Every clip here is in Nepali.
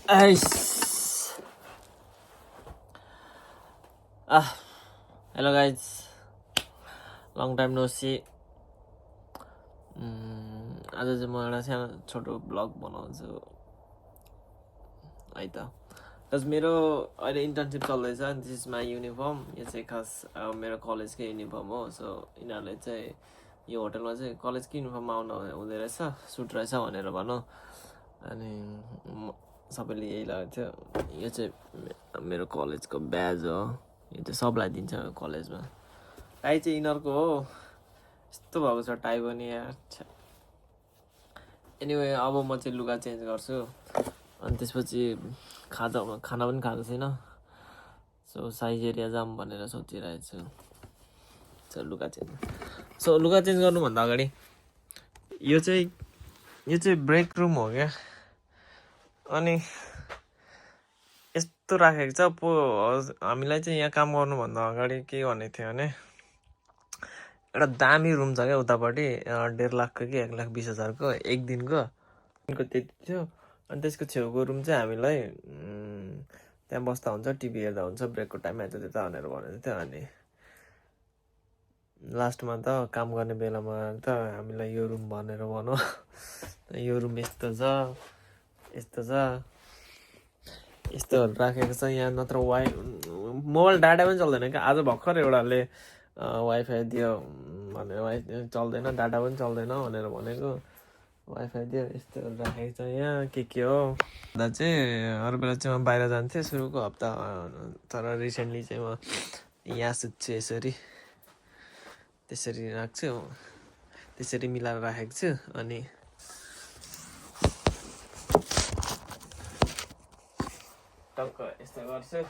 Nice. Hello guys. Long time no see. आज चाहिँ म एउटा सानो छोटो ब्लग बनाउँछु है त। प्लस मेरो अहिले इन्टर्नसिप चल्दैछ। This is my uniform. यो चाहिँ खास मेरो कलेजकै युनिफर्म हो। सो यिनीहरूले चाहिँ यो होटलमा चाहिँ कलेजकै युनिफर्ममा आउनु हुँदो रहेछ, सुट रहेछ भनेर भनौँ। अनि सबैले यही लगाएको थियो। यो चाहिँ मेरो कलेजको ब्याज हो। यो चाहिँ सबलाई दिन्छ कलेजमा। टाई चाहिँ यिनीहरूको हो। यस्तो भएको छ टाई पनि यार। एनिवे अब म चाहिँ लुगा चेन्ज गर्छु अनि त्यसपछि खाना पनि खाएको छैन। सो साइज एरिया जाम भनेर सोचिरहेको छु। लुगा चेन्ज गर्नुभन्दा अगाडि यो चाहिँ ब्रेक रुम हो क्या। अनि यस्तो राखेको छ पो। हामीलाई चाहिँ यहाँ काम गर्नुभन्दा अगाडि के भनेको थियो भने एउटा दामी रुम छ क्या उतापट्टि, 1.5 लाखको कि 1,20,000को एक दिनको त्यति थियो। अनि त्यसको छेउको रुम चाहिँ हामीलाई त्यहाँ बस्दा हुन्छ, टिभी हेर्दा हुन्छ, ब्रेकको टाइममा यता त्यता भनेर भनेको थियो। अनि लास्टमा त काम गर्ने बेलामा त हामीलाई यो रुम भनेर भनौँ। यो रुम यस्तो राखेको छ यहाँ। नत्र मोबाइल डाटा पनि चल्दैन क्या। आज भर्खर एउटाले वाइफाई दियो भनेर चल्दैन, डाटा पनि चल्दैन भनेर भनेको, वाइफाई दियो। यस्तो राखेको छ यहाँ। के हो भन्दा चाहिँ अरू बेला चाहिँ म बाहिर जान्थेँ सुरुको हप्ता, तर रिसेन्टली चाहिँ म यहाँ सुत्छु। त्यसरी राख्छु, त्यसरी मिलाएर राखेको छु। अनि टक्क यस्तो गर्छु,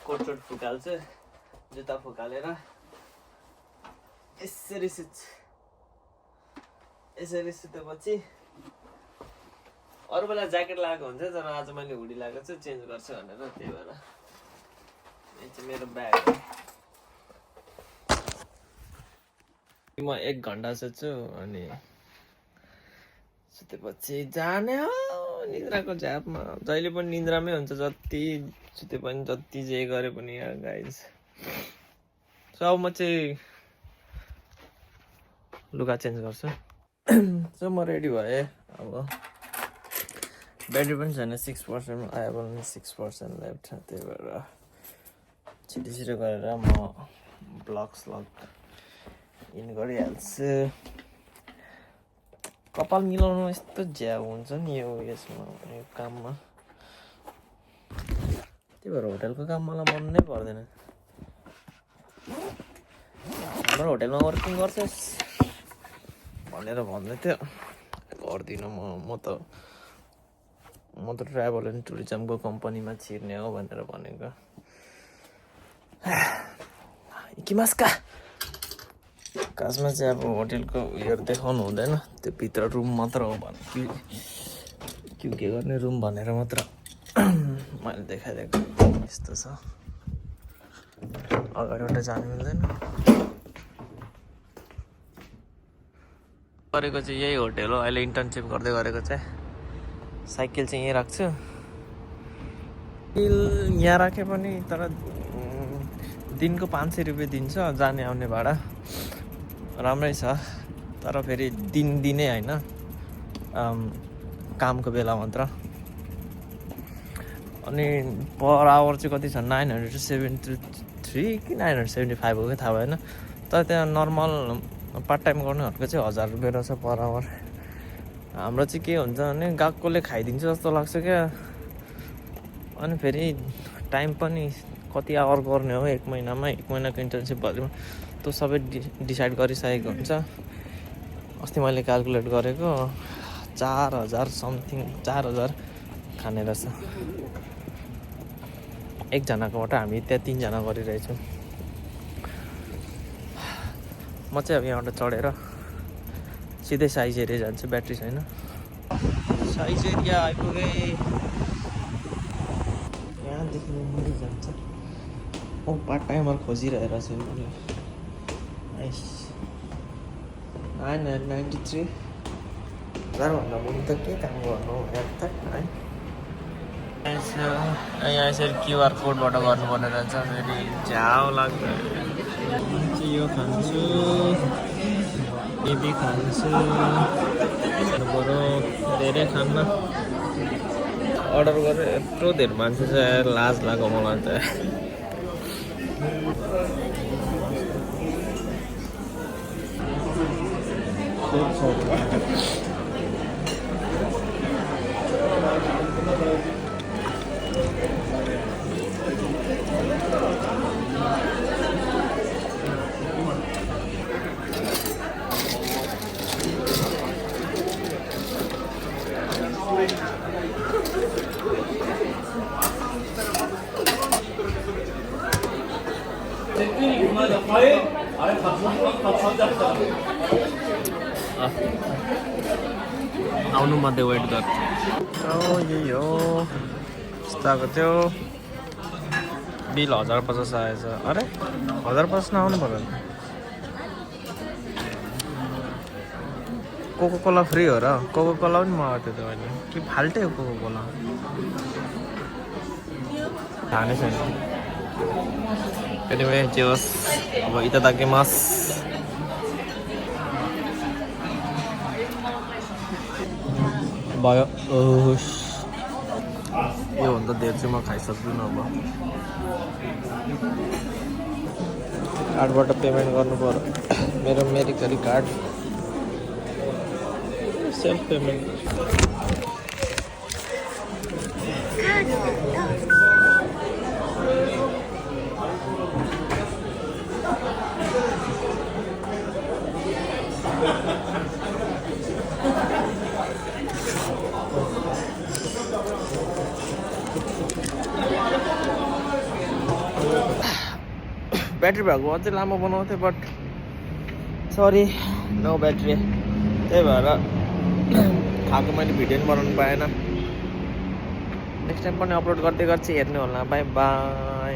कोट फुकाल्छु, जुत्ता फुकालेर यसरी सुतेपछि अरू बेला ज्याकेट लगाएको हुन्छ, तर आज मैले हुडी लगाएको छु चेन्ज गर्छु भनेर। त्यही भएर यो चाहिँ मेरो ब्याग हो। म 1 घन्टा सुत्छु अनि सुतेपछि जाने हो निद्राको झ्यापमा। जहिले पनि निद्रामै हुन्छ, जति सुते पनि जति जे गरे पनि यार गाइज। सो अब म चाहिँ लुगा चेन्ज गर्छु। सो म रेडी भएँ। अब ब्याट्री पनि छैन, 6% आयो भने 6% लेफ्ट। त्यही भएर छिटो गरेर म ब्लग इन गरिहाल्छु। कपाल मिलाउनु यस्तो झ्याउ हुन्छ नि यो काममा। त्यही भएर होटलको काम मलाई मन नै पर्दैन। हाम्रो होटलमा वर्किङ गर्छस् भनेर भन्दै थियो, गर्दिनँ म त ट्राभल एन्ड टुरिज्मको कम्पनीमा छिर्ने हो भनेर भनेको। इकिमास्का खासमा चाहिँ अब होटेलको उयोहरू देखाउनु हुँदैन, त्यो भित्र रुम मात्र हो भने के गर्ने रुम भनेर मात्र मैले देखाइदिएको। यस्तो छ, अगाडिबाट जानु मिल्दैन। गरेको चाहिँ यही होटेल हो। अहिले इन्टर्नसिप गर्दै गरेको चाहिँ साइकल चाहिँ यहीँ राख्छु। यहाँ राखे पनि तर दिनको 500 रुपियाँ दिन्छ जाने आउने भाडा। राम्रै छ, तर फेरि दिनै होइन, कामको बेला मात्र। अनि पर आवर चाहिँ कति छ, 973 कि 975 हो कि थाहा भएन। तर त्यहाँ नर्मल पार्ट टाइम गर्नेहरूको चाहिँ 1000 रुपियाँ रहेछ पर आवर। हाम्रो चाहिँ के हुन्छ भने गएकोले खाइदिन्छ जस्तो लाग्छ क्या। अनि फेरि टाइम पनि कति आवर गर्ने हो 1 महिनामा, 1 महिनाको इन्टर्नसिप भरिमा त्यो सबै डिसाइड गरिसकेको हुन्छ। अस्ति मैले क्यालकुलेट गरेको 4000 समथिङ, 4000 खाने रहेछ एकजनाकोबाट। हामी त्यहाँ 3 जना गरिरहेछौँ। म चाहिँ अब यहाँबाट चढेर सिधै साइज एरिया जान्छु, ब्याट्री छैन। साइज एरिया आइपुगेँ। यहाँदेखि मुनि जान्छ। पार्ट टाइमर खोजिरहेको छु मैले। 993 भन्दा मुनि त के काम गर्नु है। थियो यहाँ यसरी क्युआर कोडबाट गर्नुपर्ने रहेछ फेरि झ्याउ लाग्छ यो खान्छु यदि खान्छु बरु धेरै खान्न अर्डर गरेर यत्रो धेरै मान्छे चाहिँ लाज लाग्यो मलाई त आउनु मध्ये वेट गर्छु यही हो यस्तो थियो बिल 1050 आएछ अरे 1050 नआउनु पर्यो कोको कोला फ्री हो र कोको कोला पनि मगाएको थियो अहिले कि फाल्टै हो कोको कोला थाहा नै छैन एनिवे जे होस् अब इतादाकिमास भयो योभन्दा धेरै चाहिँ म खाइसक्दिनँ अब कार्डबाट पेमेन्ट गर्नु पर्यो मेरो मेरिकरी कार्ड सेल्फ पेमेन्ट ब्याट्री भएको अझै लामो बनाउँथेँ बट सरी नो ब्याट्री त्यही भएर खाएको मैले भिडियो पनि बनाउनु पाएन नेक्स्ट टाइम पनि अपलोड गर्दै गर्छु हेर्नु होला बाई बाई